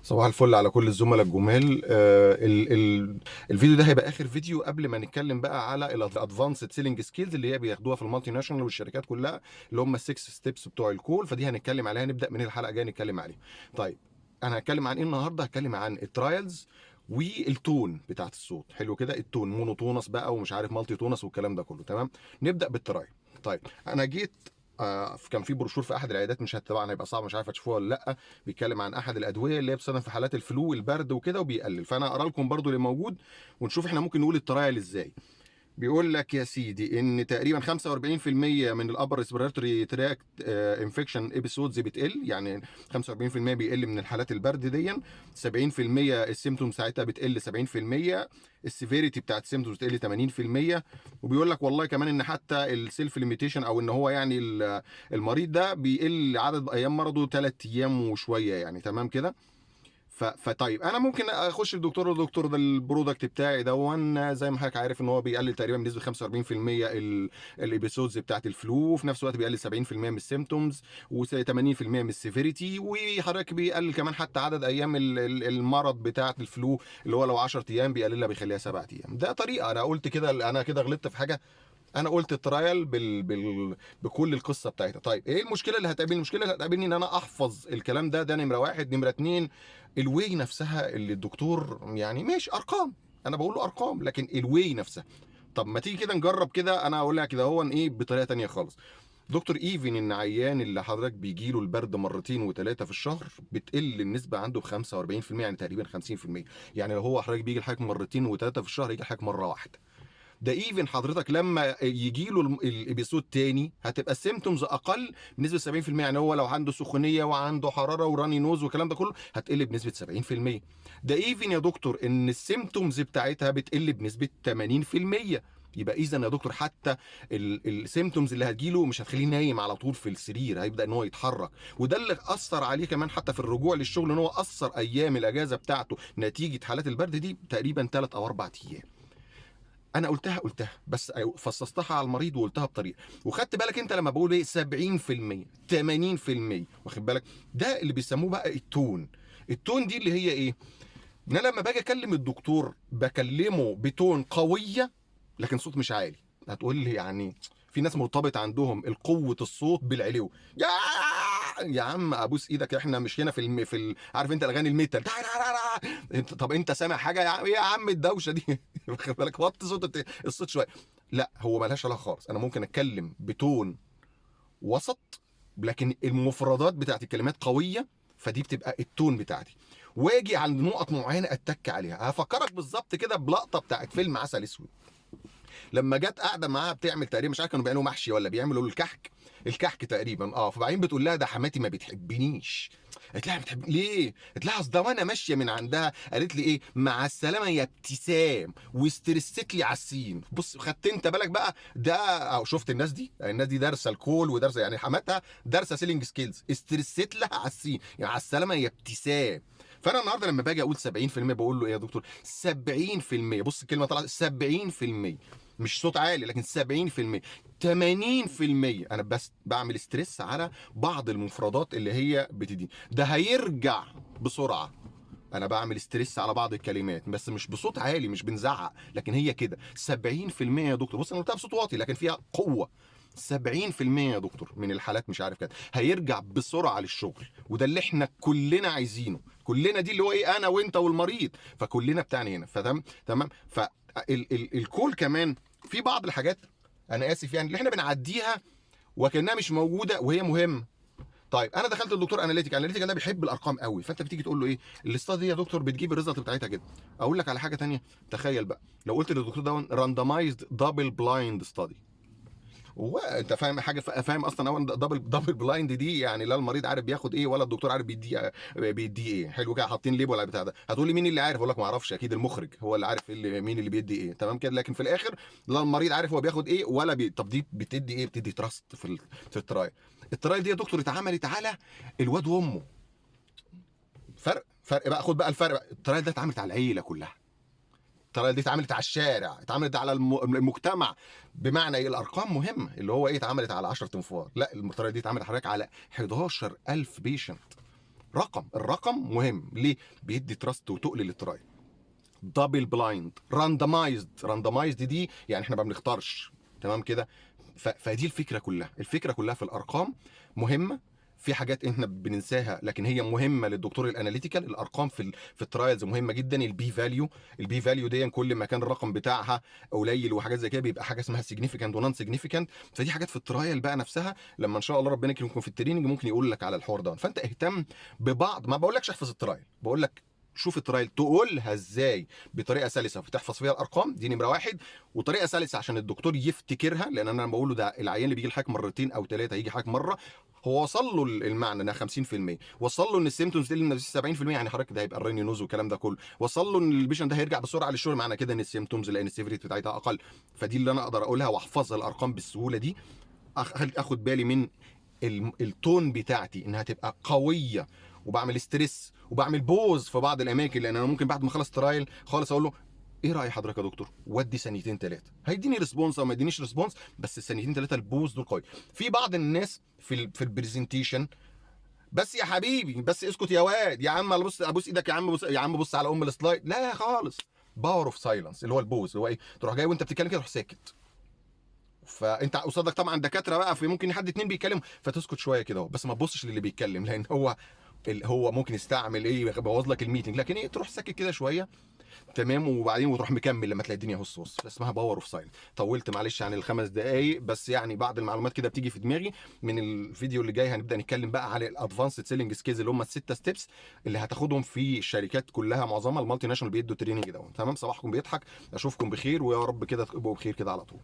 صباح الفل على كل الزملاء الجمال. الفيديو ده هيبقى اخر فيديو قبل ما نتكلم بقى على الادفانسد سيلينج سكيلز اللي هي بياخدوها في المالتي ناشونال والشركات كلها، اللي هم السكس ستيبس بتوع الكول. فدي هنتكلم عليها، نبدا من الحلقه الجايه نتكلم عليها. طيب، انا هتكلم عن ايه النهارده؟ هتكلم عن الترايلز والتون بتاعت الصوت. حلو كده، التون مونوتونس بقى ومش عارف مالتي تونس والكلام ده كله. تمام، نبدا بالترايل. طيب، انا جيت كان في بروشور في احد العيادات، مش طبعا هيبقى صعب، مش عارف هتشوفوها ولا لا. بيتكلم عن احد الادويه اللي هي بتستخدم في حالات الفلو والبرد وكده وبيقلل. فانا اقرا لكم برضو اللي موجود ونشوف احنا ممكن نقول الترايل ازاي. بيقول لك يا سيدي ان تقريبا 45% من الابر ريسبيراتوري تراكت انفكشن ابيسودز بتقل، يعني 45% بيقل من الحالات البرد دي. 70% السيمتوم ساعتها بتقل، 70% السيفيريتي بتاعت السيمتومز بتقل 80%. وبيقول لك والله كمان ان حتى السيلف ليميتيشن، او ان هو يعني المريض ده بيقل عدد ايام مرضه 3 ايام وشويه، يعني تمام كده. فطيب انا ممكن اخش الدكتور، الدكتور ده البرودكت بتاعي ده زي ما حضرتك عارف ان هو بيقلل تقريبا بنسبه 45% الابيسودز بتاعت الفلو، وفي نفس الوقت بيقلل 70% من السيمتومز و80% من السيفيريتي. وحضرتك بيقلل كمان حتى عدد ايام المرض بتاعت الفلو، اللي هو لو 10 ايام بيقللها بيخليها 7 ايام. ده طريقه. انا قلت كده، انا كده غلطت في حاجه؟ انا قلت الترايل بكل القصه بتاعتها. طيب ايه المشكله اللي هتقابلني؟ المشكله اللي هتقابلني ان انا احفظ الكلام ده نمره واحد. نمره اتنين، الواي نفسها اللي الدكتور يعني ماشي ارقام، انا بقول له ارقام، لكن الواي نفسها. طب ما تيجي كده نجرب كده، انا اقول لك كده هو ايه بطريقه تانية خالص. دكتور ايفن ان عيان اللي حضرتك بيجي له البرد مرتين وثلاثه في الشهر بتقل النسبه عنده ب 45%، يعني تقريبا 50%. يعني لو هو حضرتك بيجي لحضرتك مرتين وثلاثه في الشهر، يجي لحضرتك مره واحده. ده ايفن حضرتك لما يجي له الابيسود تاني هتبقى السيمتومز اقل بنسبه 70%. يعني هو لو عنده سخونيه وعنده حراره وراني نوز والكلام ده كله هتقل بنسبه 70%. ده ايفن يا دكتور ان السيمتومز بتاعتها بتقل بنسبه 80%. يبقى اذا يا دكتور حتى السيمتومز اللي هتجيله مش هتخليه نايم على طول في السرير، هيبدا ان هو يتحرك. وده اللي اثر عليه كمان حتى في الرجوع للشغل، ان هو اثر ايام الاجازه بتاعته نتيجه حالات البرد دي تقريبا 3 او 4 ايام. انا قلتها بس فصصتها على المريض وقلتها بطريقه. وخدت بالك انت لما بقول ايه 70% 80%، واخد بالك؟ ده اللي بيسموه بقى التون. التون دي اللي هي ايه؟ ان انا لما باجي اكلم الدكتور بكلمه بتون قويه لكن صوت مش عالي. هتقول لي يعني في ناس مرتبط عندهم القوة الصوت بالعلو. يا عم ابوس ايدك، احنا مش هنا عارف انت الاغاني الميتال. طب انت سامع حاجه يا عم الدوشه دي؟ واخد بالك؟ وطي صوت الصوت شويه. لا، هو ملهاش علاقه خالص. انا ممكن اتكلم بتون وسط لكن المفردات بتاعت الكلمات قويه، فدي بتبقى التون بتاعتي. واجي عند نقط معينه اتك عليها. هفكرك بالظبط كده بلقطه بتاعت فيلم عسل اسود، لما جت قاعده معاها بتعمل تقريبا، مش عارف كانوا بيعملوا محشي ولا بيعملوا الكحك. الكحك تقريبا. فبعدين بتقول لها ده حماتي ما بتحبنيش. قالت لها بتحب ليه؟ قالت لها اصل ده وانا ماشيه من عندها قالت لي ايه مع السلامه يا ابتسام واسترست لي على السين. بص، خدت انت بالك بقى ده؟ او شفت الناس دي؟ الناس دي دارسه الكول ودارسه، يعني حماتها دارسه سيلينج سكيلز. استرست لها على السين، يعني على السلامه يا ابتسام. فانا النهارده لما باجي اقول 70% بقول له ايه يا دكتور؟ 70%. بص الكلمه طلعت 70%، مش صوت عالي لكن 70%. 80% انا بس بعمل ستريس على بعض المفردات اللي هي بتدي. ده هيرجع بسرعه. انا بعمل ستريس على بعض الكلمات بس مش بصوت عالي، مش بنزعق، لكن هي كده 70% يا دكتور. بص انا قلتها بصوت واطي لكن فيها قوه. 70% يا دكتور من الحالات مش عارف كده هيرجع بسرعه للشغل. وده اللي احنا كلنا عايزينه. كلنا دي اللي هو ايه، انا وانت والمريض، فكلنا بتاعنا هنا. فتمام تمام. الكول كمان في بعض الحاجات، انا اسف يعني، اللي احنا بنعديها وكانها مش موجوده وهي مهمه. طيب انا دخلت الدكتور اناليتيكا ده بيحب الارقام قوي. فانت بتيجي تقول له ايه الاستاد دي يا دكتور بتجيب الريزلت بتاعتها كده. اقول لك على حاجه تانية. تخيل بقى لو قلت للدكتور ده راندمايزد دبل بلايند ستادي. وانت فاهم حاجه؟ فاهم اصلا هو دبل بلايند دي يعني لا المريض عارف بياخد ايه ولا الدكتور عارف بيديه ايه. حلو كده، حاطين ليبل على البتاع ده. هتقول لي مين اللي عارف؟ اقول لك ما اعرفش، اكيد المخرج هو اللي عارف مين اللي بيدي ايه. تمام كده. لكن في الاخر لا المريض عارف هو بياخد ايه ولا طب دي بتدي ايه؟ بتدي تراست في الترايل. الترايل دي يا دكتور اتعملت على الواد وامه. فرق بقى، خد بقى الفرق بقى. الترايل ده اتعملت على العيله كلها. الطريقه دي اتعملت على الشارع، اتعملت على المجتمع. بمعنى ايه؟ الارقام مهمه، اللي هو ايه اتعملت على 10 تنفار. لا، الطريقه دي اتعملت حضرتك على 11000 بيشنت. الرقم مهم ليه؟ بيدي تراست وتقل للترايل. دبل بلايند، راندمايزد دي يعني احنا ما بنختارش، تمام كده. فدي الفكره كلها في الارقام مهمه. في حاجات احنا بننساها لكن هي مهمه للدكتور الاناليتيكال. الارقام في الترايلز مهمه جدا. البي فاليو دي كل ما كان الرقم بتاعها قليل وحاجات زي كده بيبقى حاجه اسمها سيجنيفيكانت ونون سيجنيفيكانت. فدي حاجات في الترايل بقى نفسها لما ان شاء الله ربنا يكرمكم في التريننج ممكن يقول لك على الحوار ده. فانت اهتم ببعض، ما بقولكش احفظ الترايل، بقول لك شوف الترايل تقولها ازاي بطريقه سلسه فتحفظ فيها الارقام، دي نمره واحد. وطريقه سلسه عشان الدكتور يفتكرها، لان انا بقول له ده العيان اللي بيجي الحاجه مرتين او ثلاثه هيجي حاجه مره، هو وصل له المعنى انها 50%، وصل له ان السيمتومز دي 70%، يعني حضرتك ده هيبقى الريني نوز والكلام ده كله، وصل له ان البيشنت ده هيرجع بسرعه للشغل، معنى كده ان السيمتومز لان السيفيريتي بتاعتها اقل. فدي اللي انا اقدر اقولها واحفظها الارقام بالسهوله دي. اخد بالي من التون بتاعتي انها تبقى قويه، وبعمل ستريس وبعمل بوز في بعض الاماكن، لان انا ممكن بعد ما اخلص ترايل خالص اقول له ايه راي حضرتك يا دكتور، ودي ثانيتين ثلاثه، هيديني ريسبونس او ما يدينيش ريسبونس، بس الثانيتين ثلاثه البوز دول قوي. في بعض الناس في البرزنتيشن بس يا حبيبي بس اسكت يا واد يا عم، بص ابوس ايدك يا عم، بص يا عم، بص على السلايد، لا خالص. باور اوف سايلنس اللي هو البوز، اللي هو ايه، تروح جاي وانت بتتكلم كده تروح ساكت. فانت قصادك طبعا دكاتره بقى، في ممكن حد اتنين بيتكلموا فتسكت شويه كده اهو، بس ما تبصش للي بيتكلم، لان هو ممكن يستعمل ايه يبوظ لك الميتنج، لكن ايه تروح ساكت كده شويه، تمام، وبعدين وتروح مكمل لما تلاقي الدنيا هص هص. اسمها باور اوف سايلنت. طولت معلش عن الخمس دقائق، بس يعني بعض المعلومات كده بتيجي في دماغي. من الفيديو اللي جاي هنبدا نتكلم بقى على الادفانسد سيلينج سكيلز اللي هم السته ستيبس اللي هتاخدهم في الشركات كلها، معظمها المالتي ناشونال بيدوا تريننج ده. تمام، صباحكم بيضحك، اشوفكم بخير ويا رب كده تبقوا بخير كده على طول.